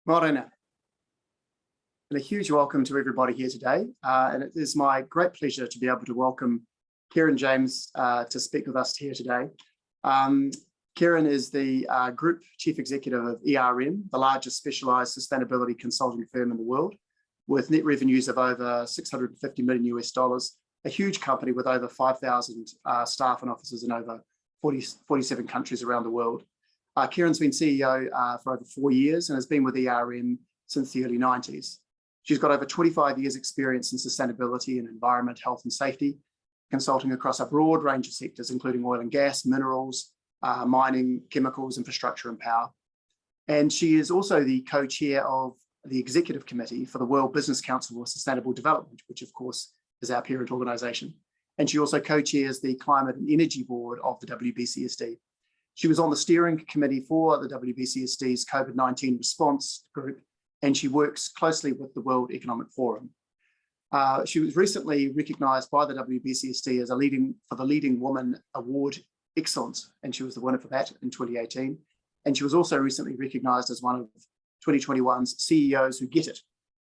Morena. And a huge welcome to everybody here today. And it is my great pleasure to be able to welcome Keryn James to speak with us here today. Keryn is the Group Chief Executive of ERM, the largest specialised sustainability consulting firm in the world, with net revenues of over $650 million, a huge company with over 5,000 staff and offices in over 47 countries around the world. Keryn's been CEO for over 4 years and has been with ERM since the early 90s. She's got over 25 years experience in sustainability and environment, health and safety, consulting across a broad range of sectors, including oil and gas, minerals, mining, chemicals, infrastructure and power. And she is also the co-chair of the Executive Committee for the World Business Council for Sustainable Development, which of course is our parent organisation. And she also co-chairs the Climate and Energy Board of the WBCSD. She was on the steering committee for the WBCSD's COVID-19 response group, and she works closely with the World Economic Forum. She was recently recognised by the WBCSD as for the Leading Woman Award Excellence, and she was the winner for that in 2018. And she was also recently recognised as one of 2021's CEOs who get it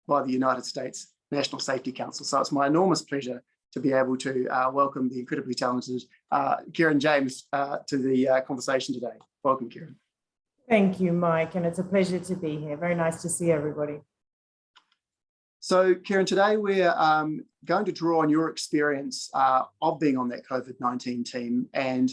by the United States National Safety Council. So it's my enormous pleasure to be able to welcome the incredibly talented Keryn James to the conversation today. Welcome, Keryn. Thank you, Mike, and it's a pleasure to be here. Very nice to see everybody. So, Keryn, today we're going to draw on your experience of being on that COVID-19 team and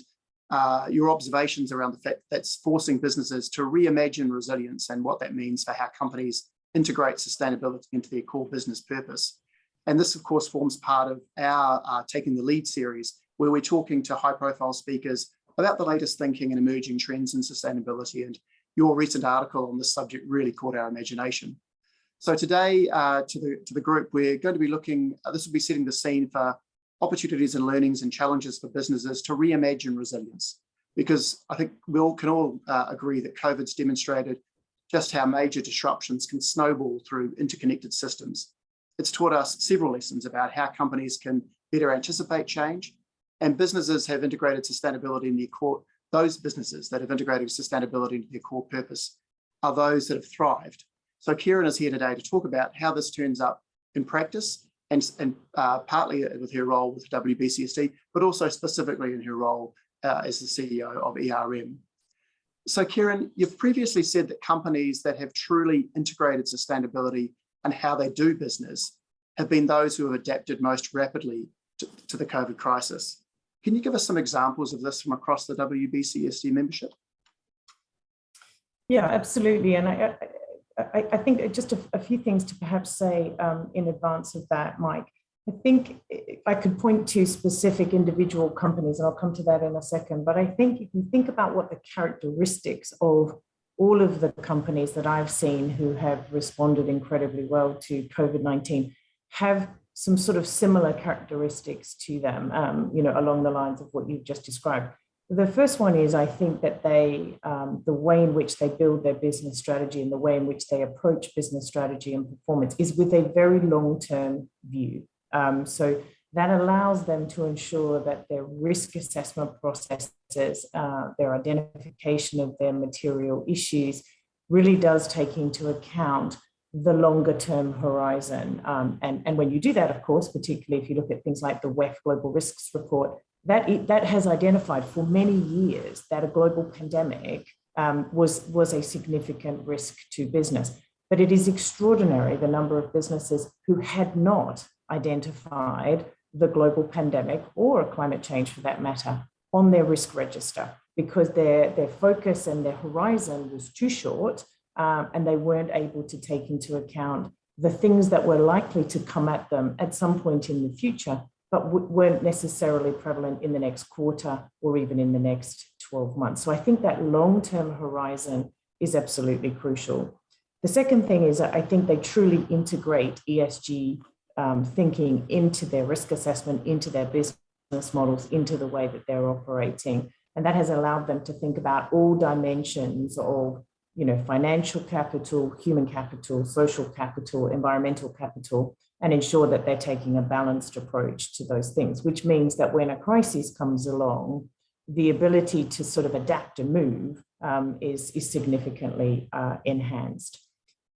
your observations around the fact that's forcing businesses to reimagine resilience and what that means for how companies integrate sustainability into their core business purpose. And this, of course, forms part of our Taking the Lead series, where we're talking to high-profile speakers about the latest thinking and emerging trends in sustainability. And your recent article on this subject really caught our imagination. So today, to the group, we're going to be looking, this will be setting the scene for opportunities and learnings and challenges for businesses to reimagine resilience. Because I think we can all agree that COVID's demonstrated just how major disruptions can snowball through interconnected systems. It's taught us several lessons about how companies can better anticipate change, and businesses have integrated sustainability in their core. Those businesses that have integrated sustainability into their core purpose are those that have thrived. So Keryn is here today to talk about how this turns up in practice, and partly with her role with WBCSD, but also specifically in her role as the CEO of ERM. So Keryn, you've previously said that companies that have truly integrated sustainability and how they do business have been those who have adapted most rapidly to the COVID crisis. Can you give us some examples of this from across the WBCSD membership? Yeah, absolutely. And I think just a few things to perhaps say in advance of that, Mike. I think I could point to specific individual companies, and I'll come to that in a second. But I think if you think about what the characteristics of all of the companies that I've seen who have responded incredibly well to COVID-19 have some sort of similar characteristics to them, along the lines of what you've just described. The first one is, I think that the way in which they build their business strategy and the way in which they approach business strategy and performance is with a very long-term view. So that allows them to ensure that their risk assessment processes, their identification of their material issues really does take into account the longer term horizon. And when you do that, of course, particularly if you look at things like the WEF Global Risks Report, that has identified for many years that a global pandemic was a significant risk to business. But it is extraordinary the number of businesses who had not identified the global pandemic or climate change for that matter on their risk register, because their focus and their horizon was too short, and they weren't able to take into account the things that were likely to come at them at some point in the future, but weren't necessarily prevalent in the next quarter or even in the next 12 months. So I think that long-term horizon is absolutely crucial. The second thing is that I think they truly integrate ESG thinking into their risk assessment, into their business models, into the way that they're operating. And that has allowed them to think about all dimensions of, financial capital, human capital, social capital, environmental capital, and ensure that they're taking a balanced approach to those things, which means that when a crisis comes along, the ability to sort of adapt and move is significantly enhanced.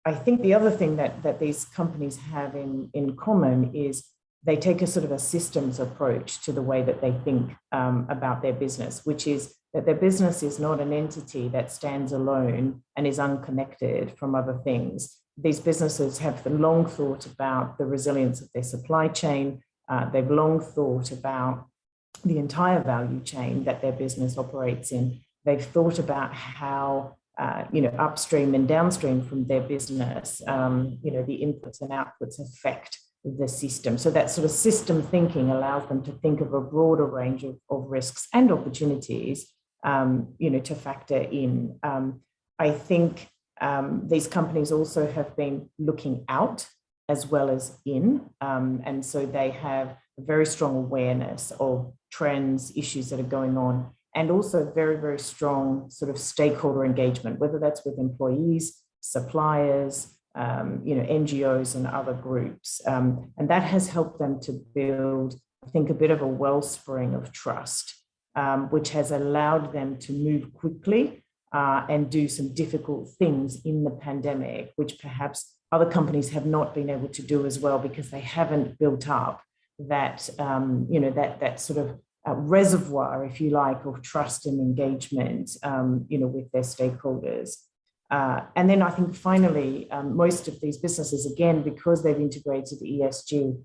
I think the other thing that these companies have in common is they take a sort of a systems approach to the way that they think about their business, which is that their business is not an entity that stands alone and is unconnected from other things. These businesses have long thought about the resilience of their supply chain. They've long thought about the entire value chain that their business operates in. They've thought about how upstream and downstream from their business, the inputs and outputs affect the system. So that sort of system thinking allows them to think of a broader range of risks and opportunities, to factor in. I think these companies also have been looking out as well as in, and so they have a very strong awareness of trends, issues that are going on, and also very, very strong sort of stakeholder engagement, whether that's with employees, suppliers, NGOs and other groups. And that has helped them to build, I think, a bit of a wellspring of trust, which has allowed them to move quickly and do some difficult things in the pandemic, which perhaps other companies have not been able to do as well because they haven't built up that, that sort of reservoir, if you like, of trust and engagement, with their stakeholders. And then I think finally, most of these businesses, again, because they've integrated ESG,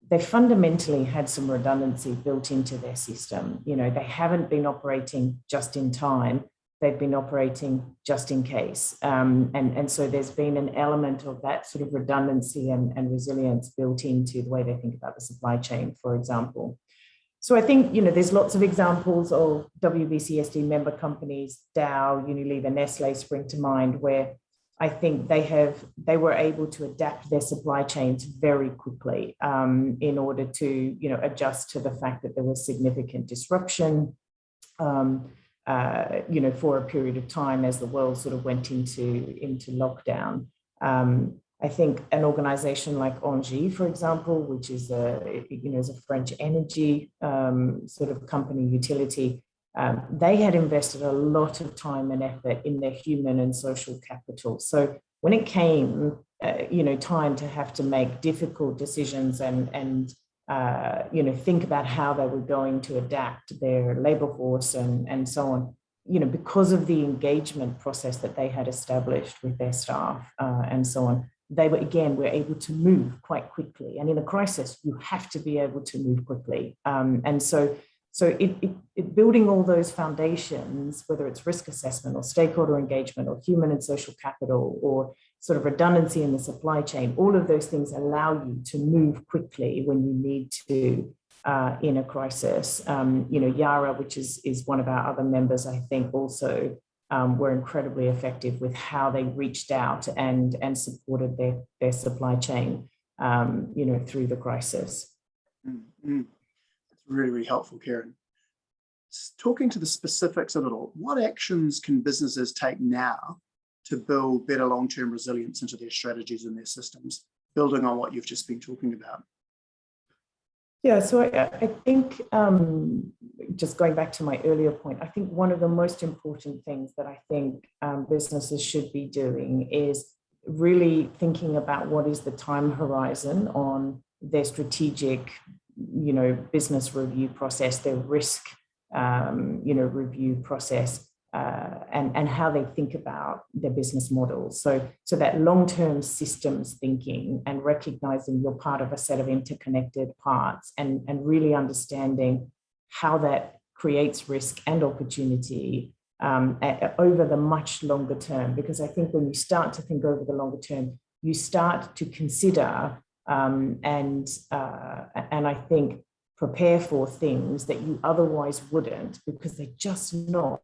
they fundamentally had some redundancy built into their system. They haven't been operating just in time. They've been operating just in case. And so there's been an element of that sort of redundancy and resilience built into the way they think about the supply chain, for example. So I think, there's lots of examples of WBCSD member companies, Dow, Unilever, Nestle spring to mind, where I think they were able to adapt their supply chains very quickly in order to, adjust to the fact that there was significant disruption, for a period of time as the world sort of went into lockdown. I think an organization like Engie, for example, which is is a French energy sort of company utility, they had invested a lot of time and effort in their human and social capital. So when it came, time to have to make difficult decisions and think about how they were going to adapt their labor force and so on, because of the engagement process that they had established with their staff and so on, they were able to move quite quickly. And in a crisis, you have to be able to move quickly. And so it building all those foundations, whether it's risk assessment or stakeholder engagement or human and social capital or sort of redundancy in the supply chain, all of those things allow you to move quickly when you need to in a crisis. Yara, which is one of our other members, I think also were incredibly effective with how they reached out and supported their supply chain, through the crisis. Mm-hmm. That's really, really helpful, Keryn. Talking to the specifics a little, what actions can businesses take now to build better long-term resilience into their strategies and their systems, building on what you've just been talking about? Yeah, so I think, just going back to my earlier point, I think one of the most important things that I think businesses should be doing is really thinking about what is the time horizon on their strategic, business review process, their risk, review process, and how they think about their business models. So that long-term systems thinking and recognizing you're part of a set of interconnected parts and really understanding how that creates risk and opportunity over the much longer term. Because I think when you start to think over the longer term, you start to consider and I think prepare for things that you otherwise wouldn't because they're just not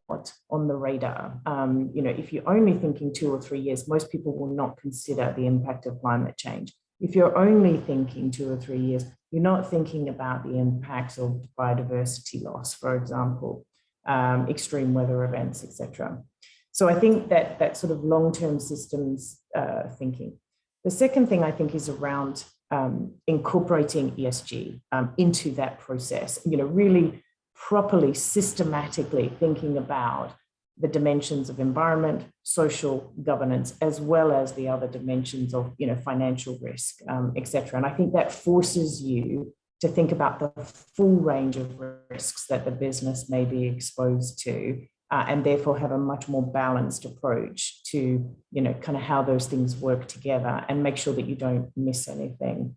on the radar. If you're only thinking 2 or 3 years, most people will not consider the impact of climate change. If you're only thinking 2 or 3 years, you're not thinking about the impacts of biodiversity loss, for example, extreme weather events, etc. So I think that sort of long-term systems thinking. The second thing I think is around incorporating ESG into that process, really properly, systematically thinking about the dimensions of environment, social governance, as well as the other dimensions of, financial risk, etc. And I think that forces you to think about the full range of risks that the business may be exposed to, and therefore have a much more balanced approach to, kind of how those things work together and make sure that you don't miss anything.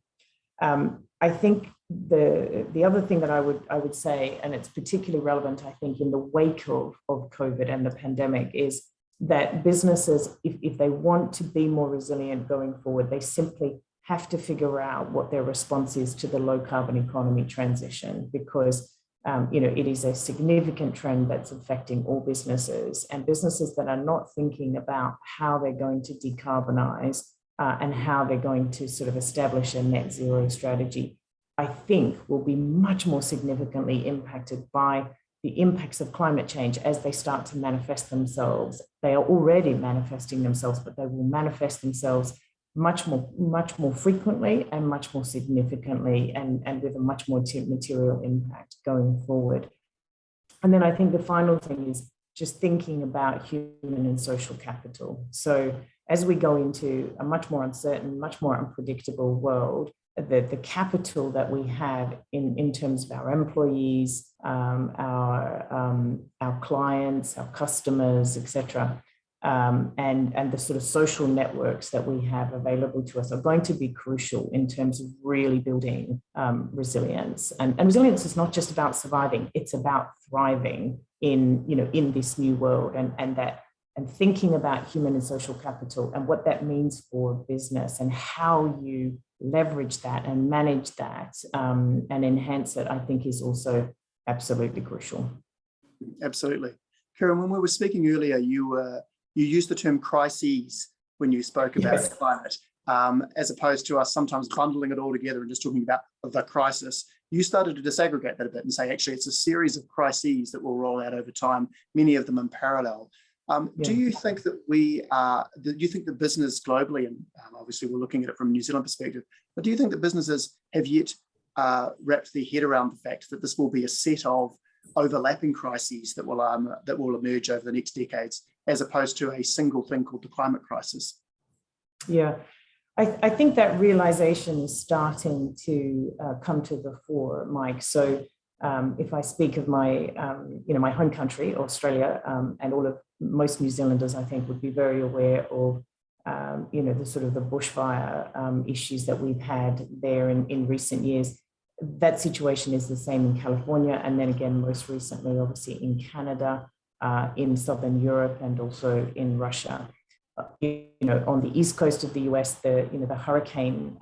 I think the other thing that I would say, and it's particularly relevant, I think, in the wake of COVID and the pandemic, is that businesses, if they want to be more resilient going forward, they simply have to figure out what their response is to the low carbon economy transition, because it is a significant trend that's affecting all businesses, and businesses that are not thinking about how they're going to decarbonize and how they're going to sort of establish a net zero strategy, I think will be much more significantly impacted by the impacts of climate change as they start to manifest themselves. They are already manifesting themselves, but they will manifest themselves much more frequently and much more significantly, and with a much more material impact going forward. And then I think the final thing is just thinking about human and social capital. So as we go into a much more uncertain, much more unpredictable world, the capital that we have in terms of our employees, our clients, our customers, etc., and the sort of social networks that we have available to us are going to be crucial in terms of really building resilience. And resilience is not just about surviving; it's about thriving in this new world, and thinking about human and social capital and what that means for business and how you leverage that and manage that and enhance it, I think is also absolutely crucial. Absolutely. Keryn, when we were speaking earlier, you used the term crises when you spoke about climate, as opposed to us sometimes bundling it all together and just talking about the crisis. You started to disaggregate that a bit and say, actually, it's a series of crises that will roll out over time, many of them in parallel. Do you think that do you think the business globally, and obviously we're looking at it from a New Zealand perspective, but do you think that businesses have yet wrapped their head around the fact that this will be a set of overlapping crises that will emerge over the next decades, as opposed to a single thing called the climate crisis? Yeah, I think that realization is starting to come to the fore, Mike. So if I speak of my, my home country, Australia, and most New Zealanders, I think, would be very aware of, the sort of the bushfire issues that we've had there in recent years. That situation is the same in California, and then again, most recently, obviously, in Canada, in Southern Europe, and also in Russia. On the east coast of the US, the hurricane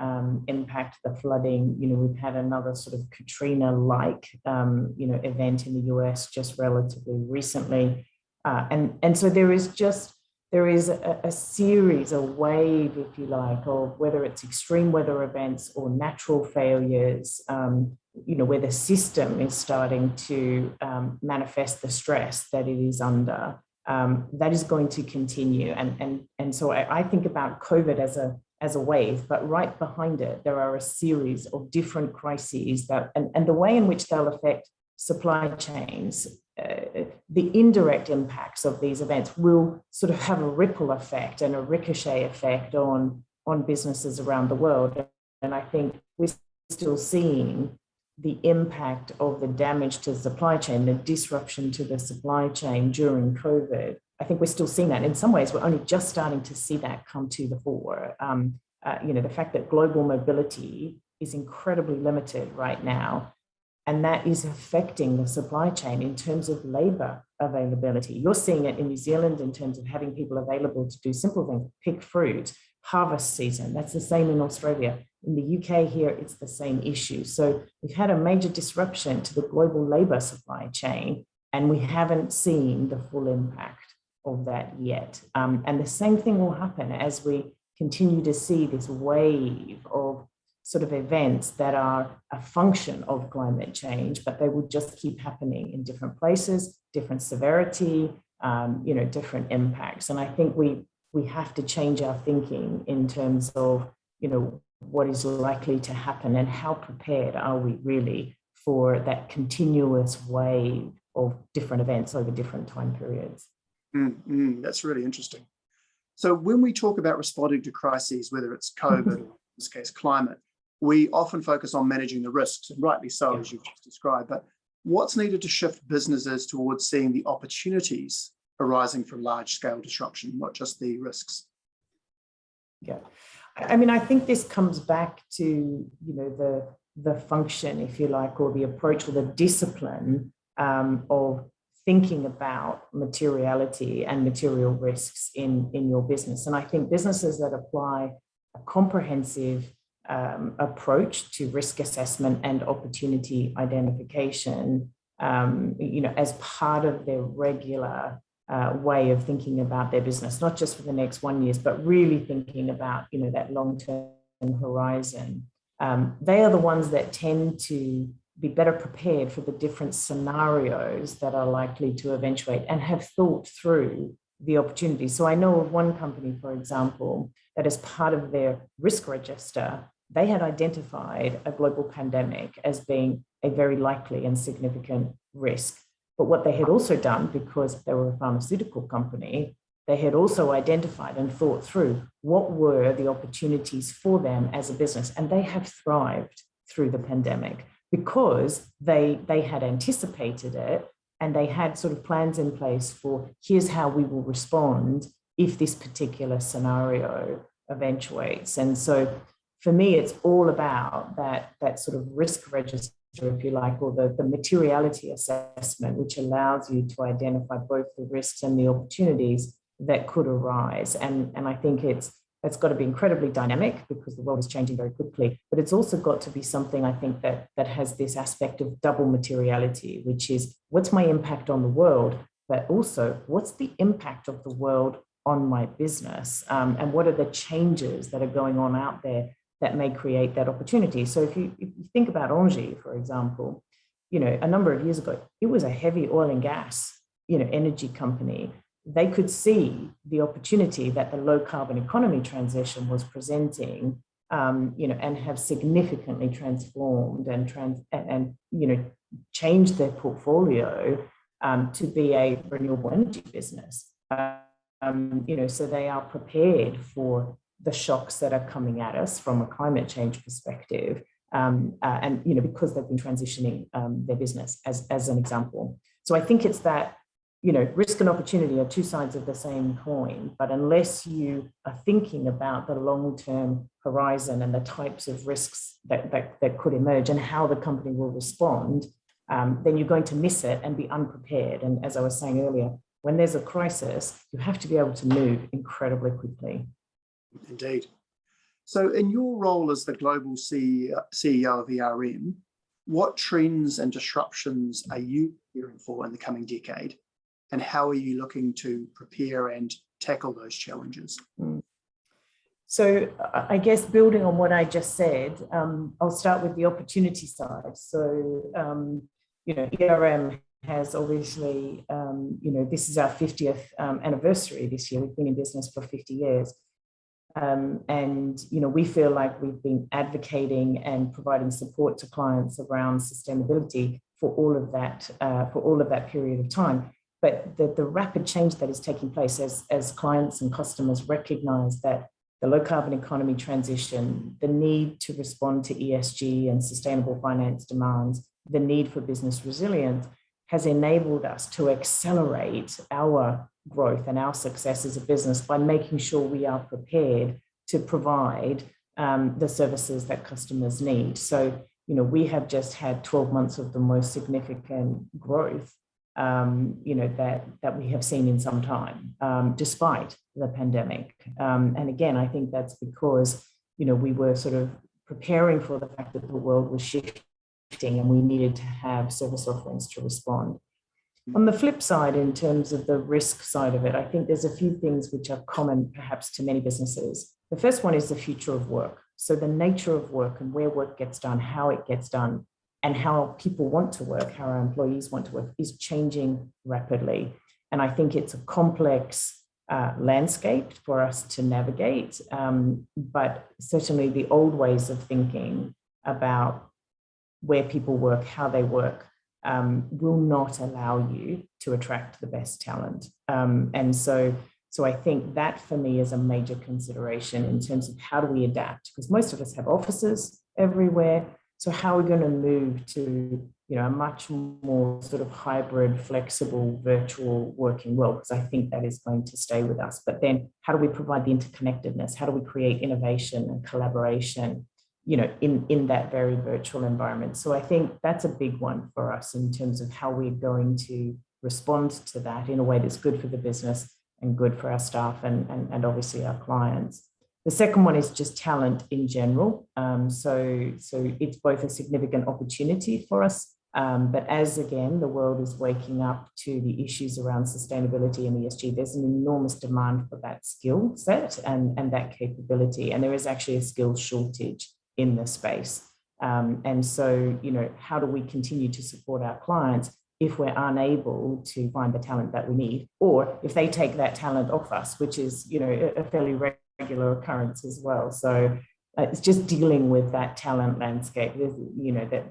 impact, the flooding, we've had another sort of Katrina-like, event in the US just relatively recently. And so there is a series, a wave, if you like, of whether it's extreme weather events or natural failures, where the system is starting to manifest the stress that it is under. That is going to continue. And so I think about COVID as a wave, but right behind it, there are a series of different crises and the way in which they'll affect supply chains. The indirect impacts of these events will sort of have a ripple effect and a ricochet effect on businesses around the world. And I think we're still seeing the impact of the damage to the supply chain, the disruption to the supply chain during COVID. I think we're still seeing that. In some ways, we're only just starting to see that come to the fore. The fact that global mobility is incredibly limited right now, and that is affecting the supply chain in terms of labor availability. You're seeing it in New Zealand in terms of having people available to do simple things, pick fruit, harvest season. That's the same in Australia. In the UK here, it's the same issue. So we've had a major disruption to the global labor supply chain, and we haven't seen the full impact of that yet. And the same thing will happen as we continue to see this wave of sort of events that are a function of climate change, but they will just keep happening in different places, different severity, different impacts. And I think we have to change our thinking in terms of, what is likely to happen and how prepared are we really for that continuous wave of different events over different time periods. That's really interesting. So when we talk about responding to crises, whether it's COVID or in this case climate, we often focus on managing the risks, and rightly so, as you've just described. But what's needed to shift businesses towards seeing the opportunities arising from large-scale disruption, not just the risks? Yeah, I mean, I think this comes back to, the function, if you like, or the approach or the discipline of thinking about materiality and material risks in your business. And I think businesses that apply a comprehensive approach to risk assessment and opportunity identification, as part of their regular way of thinking about their business, not just for the next 1 year, but really thinking about, that long-term horizon. They are the ones that tend to be better prepared for the different scenarios that are likely to eventuate and have thought through the opportunities. So I know of one company, for example, that as part of their risk register, they had identified a global pandemic as being a very likely and significant risk. But what they had also done, because they were a pharmaceutical company, they had also identified and thought through what were the opportunities for them as a business. And they have thrived through the pandemic because they had anticipated it, and they had sort of plans in place for, here's how we will respond if this particular scenario eventuates. And so for me, it's all about that sort of risk register, if you like, or the materiality assessment, which allows you to identify both the risks and the opportunities that could arise. And I think it's got to be incredibly dynamic because the world is changing very quickly, but it's also got to be something, I think, that has this aspect of double materiality, which is what's my impact on the world, but also what's the impact of the world on my business, and what are the changes that are going on out there that may create that opportunity. So if you think about Engie, for example, a number of years ago, it was a heavy oil and gas, energy company. They could see the opportunity that the low carbon economy transition was presenting, and have significantly transformed and changed their portfolio to be a renewable energy business. So they are prepared for the shocks that are coming at us from a climate change perspective, and because they've been transitioning their business as an example. So I think it's that, risk and opportunity are two sides of the same coin, but unless you are thinking about the long-term horizon and the types of risks that could emerge and how the company will respond, then you're going to miss it and be unprepared. And as I was saying earlier, when there's a crisis, you have to be able to move incredibly quickly. Indeed. So in your role as the global CEO of ERM, what trends and disruptions are you preparing for in the coming decade? And how are you looking to prepare and tackle those challenges? So I guess building on what I just said, I'll start with the opportunity side. So, ERM has obviously, this is our 50th anniversary this year. We've been in business for 50 years. And we feel like we've been advocating and providing support to clients around sustainability for all of that period of time. But the rapid change that is taking place as clients and customers recognize that the low carbon economy transition, the need to respond to ESG and sustainable finance demands, the need for business resilience has enabled us to accelerate our growth and our success as a business by making sure we are prepared to provide the services that customers need. So, we have just had 12 months of the most significant growth, that we have seen in some time, despite the pandemic. And again, I think that's because, we were sort of preparing for the fact that the world was shifting and we needed to have service offerings to respond. On the flip side, in terms of the risk side of it, I think there's a few things which are common perhaps to many businesses. The first one is the future of work. So the nature of work and where work gets done, how it gets done, and how people want to work, how our employees want to work, is changing rapidly. And I think it's a complex landscape for us to navigate, but certainly the old ways of thinking about where people work, how they work, will not allow you to attract the best talent. And so I think that for me is a major consideration in terms of how do we adapt, because most of us have offices everywhere. So how are we going to move to, a much more sort of hybrid, flexible, virtual working world? Because I think that is going to stay with us. But then how do we provide the interconnectedness? How do we create innovation and collaboration, in that very virtual environment? So I think that's a big one for us in terms of how we're going to respond to that in a way that's good for the business and good for our staff and obviously our clients. The second one is just talent in general. So it's both a significant opportunity for us, but as again, the world is waking up to the issues around sustainability and ESG, there's an enormous demand for that skill set and that capability. And there is actually a skills shortage in the space. And so, how do we continue to support our clients if we're unable to find the talent that we need, or if they take that talent off us, which is, a fairly regular occurrence as well. So it's just dealing with that talent landscape.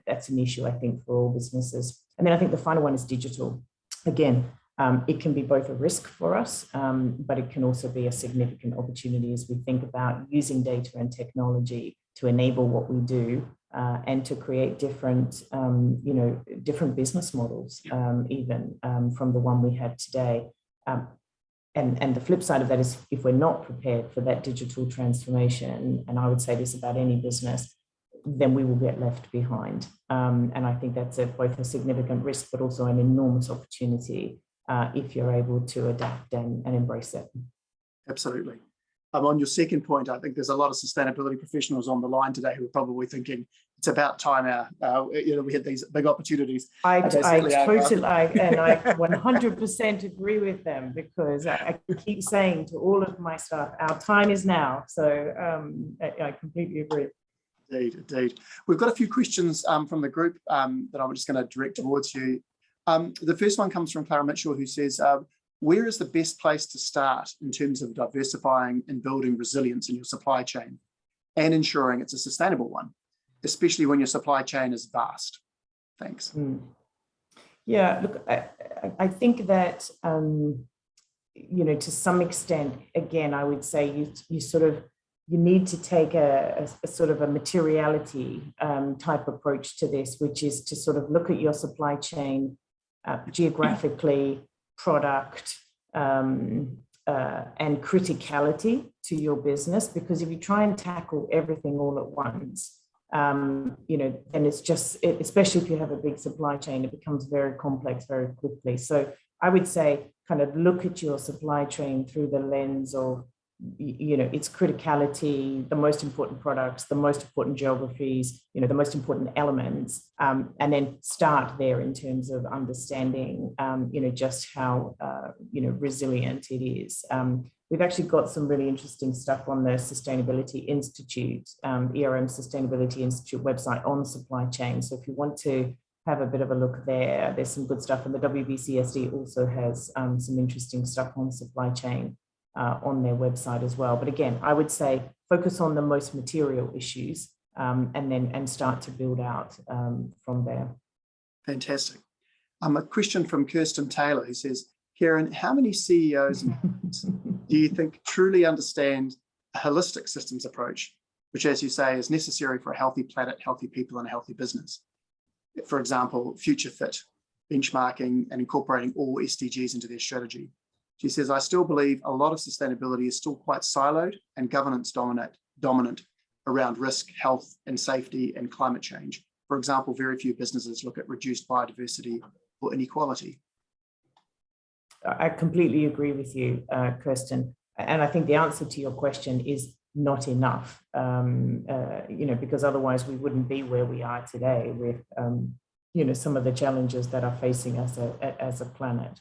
That's an issue, I think, for all businesses. And then I think the final one is digital. Again, it can be both a risk for us, but it can also be a significant opportunity as we think about using data and technology to enable what we do and to create different, different business models, even from the one we have today. And the flip side of that is if we're not prepared for that digital transformation, and I would say this about any business, then we will get left behind. And I think that's both a significant risk, but also an enormous opportunity if you're able to adapt and embrace it. Absolutely. On your second point, I think there's a lot of sustainability professionals on the line today who are probably thinking it's about time we had these big opportunities. I totally, and I 100% agree with them, because I keep saying to all of my staff, our time is now. So I completely agree. Indeed. We've got a few questions from the group that I'm just going to direct towards you. The first one comes from Clara Mitchell, who says, where is the best place to start in terms of diversifying and building resilience in your supply chain and ensuring it's a sustainable one, especially when your supply chain is vast? Thanks. Yeah, look, I think that, to some extent, again, I would say you need to take a sort of a materiality type approach to this, which is to sort of look at your supply chain geographically, product, and criticality to your business. Because if you try and tackle everything all at once, then it's just, especially if you have a big supply chain, it becomes very complex very quickly. So I would say kind of look at your supply chain through the lens of, its criticality, the most important products, the most important geographies, the most important elements, and then start there in terms of understanding, just how, resilient it is. We've actually got some really interesting stuff on the Sustainability Institute, ERM Sustainability Institute website on supply chain. So if you want to have a bit of a look there, there's some good stuff. And the WBCSD also has some interesting stuff on supply chain on their website as well. But again, I would say focus on the most material issues and start to build out from there. Fantastic. A question from Kirsten Taylor, who says, Keryn, how many CEOs do you think truly understand a holistic systems approach, which, as you say, is necessary for a healthy planet, healthy people, and a healthy business? For example, future fit, benchmarking, and incorporating all SDGs into their strategy. She says, I still believe a lot of sustainability is still quite siloed and governance dominant around risk, health and safety and climate change. For example, very few businesses look at reduced biodiversity or inequality. I completely agree with you, Kirsten. And I think the answer to your question is not enough, because otherwise we wouldn't be where we are today with, some of the challenges that are facing us as a planet.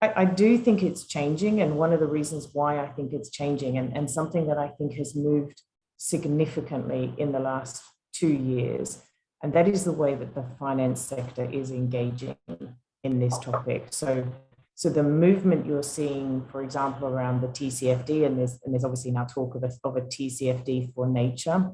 I do think it's changing, and one of the reasons why I think it's changing, and something that I think has moved significantly in the last 2 years, and that is the way that the finance sector is engaging in this topic. So the movement you're seeing, for example, around the TCFD, and there's obviously now talk of a TCFD for nature,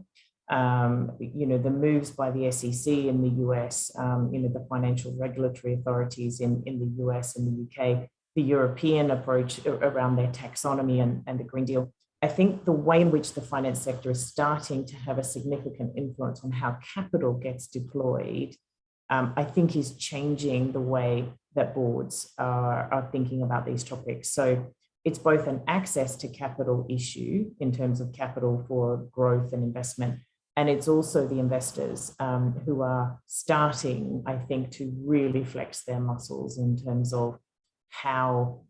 the moves by the SEC in the US, the financial regulatory authorities in the US and the UK, the European approach around their taxonomy and the Green Deal. I think the way in which the finance sector is starting to have a significant influence on how capital gets deployed, I think is changing the way that boards are thinking about these topics. So it's both an access to capital issue in terms of capital for growth and investment, and it's also the investors who are starting, I think, to really flex their muscles in terms of how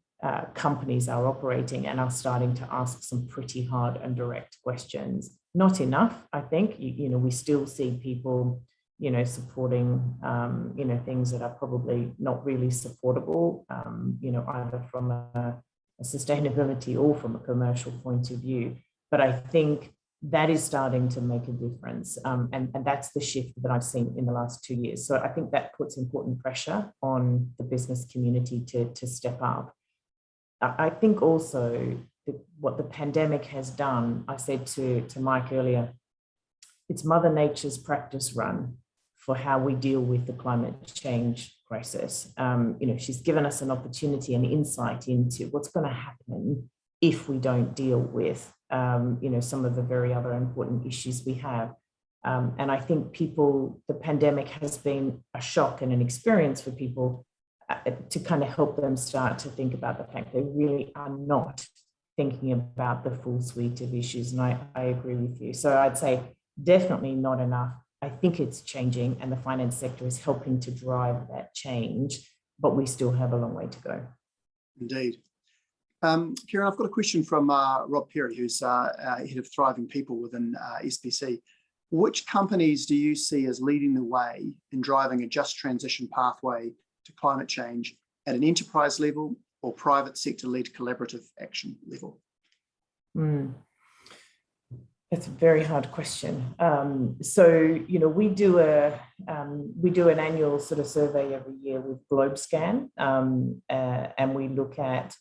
companies are operating and are starting to ask some pretty hard and direct questions. Not enough, I think. We still see people, supporting, things that are probably not really supportable, either from a sustainability or from a commercial point of view. But I think that is starting to make a difference. And that's the shift that I've seen in the last 2 years. So I think that puts important pressure on the business community to step up. I think also what the pandemic has done, I said to Mike earlier, it's Mother Nature's practice run for how we deal with the climate change crisis. She's given us an opportunity and insight into what's going to happen if we don't deal with some of the very other important issues we have. And I think the pandemic has been a shock and an experience for people to kind of help them start to think about the fact they really are not thinking about the full suite of issues. And I agree with you. So I'd say definitely not enough. I think it's changing, and the finance sector is helping to drive that change, but we still have a long way to go. Indeed. Keryn, I've got a question from Rob Perry, who's head of Thriving People within SBC. Which companies do you see as leading the way in driving a just transition pathway to climate change at an enterprise level or private sector-led collaborative action level? That's a very hard question. So we do an annual sort of survey every year with GlobeScan, and we look at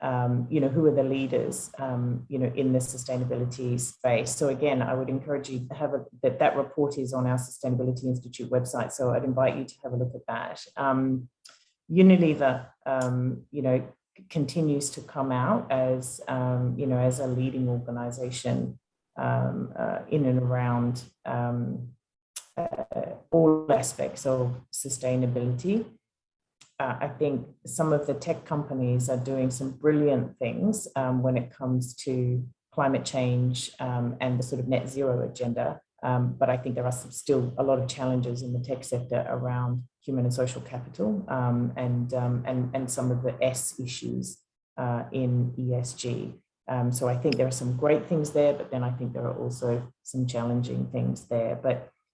who are the leaders, in the sustainability space. So again, I would encourage you to have that report is on our Sustainability Institute website. So I'd invite you to have a look at that. Unilever, continues to come out as, as a leading organization in and around all aspects of sustainability. I think some of the tech companies are doing some brilliant things when it comes to climate change and the sort of net zero agenda. But I think there are still a lot of challenges in the tech sector around human and social capital and some of the S issues in ESG. So I think there are some great things there, but then I think there are also some challenging things there.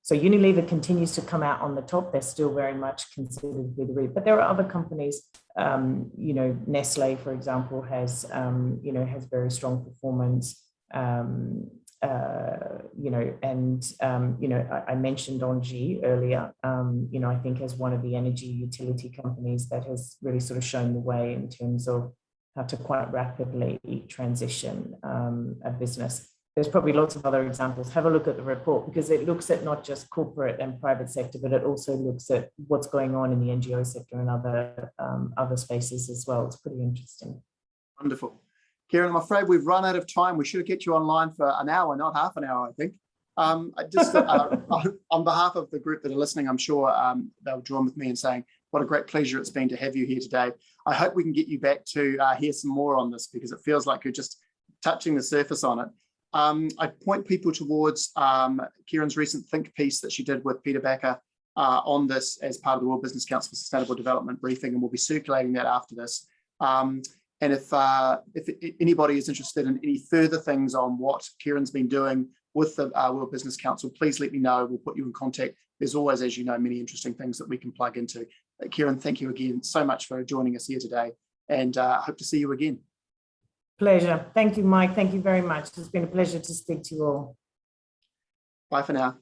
So Unilever continues to come out on the top. They're still very much considered with the read, but there are other companies. Nestle, for example, has very strong performance. I mentioned Engie earlier. I think as one of the energy utility companies that has really sort of shown the way in terms of how to quite rapidly transition a business. There's probably lots of other examples. Have a look at the report because it looks at not just corporate and private sector, but it also looks at what's going on in the NGO sector and other spaces as well. It's pretty interesting. Wonderful. Keryn, I'm afraid we've run out of time. We should get you online for an hour, not half an hour, I think. On behalf of the group that are listening, I'm sure they'll join with me in saying what a great pleasure it's been to have you here today. I hope we can get you back to hear some more on this because it feels like you're just touching the surface on it. I point people towards Keryn's recent think piece that she did with Peter Backer on this as part of the World Business Council for Sustainable Development briefing, and we'll be circulating that after this. And if anybody is interested in any further things on what Keryn's been doing with the World Business Council, please let me know. We'll put you in contact. There's always, as you know, many interesting things that we can plug into. Keryn, thank you again so much for joining us here today, and I hope to see you again. Pleasure. Thank you, Mike. Thank you very much. It's been a pleasure to speak to you all. Bye for now.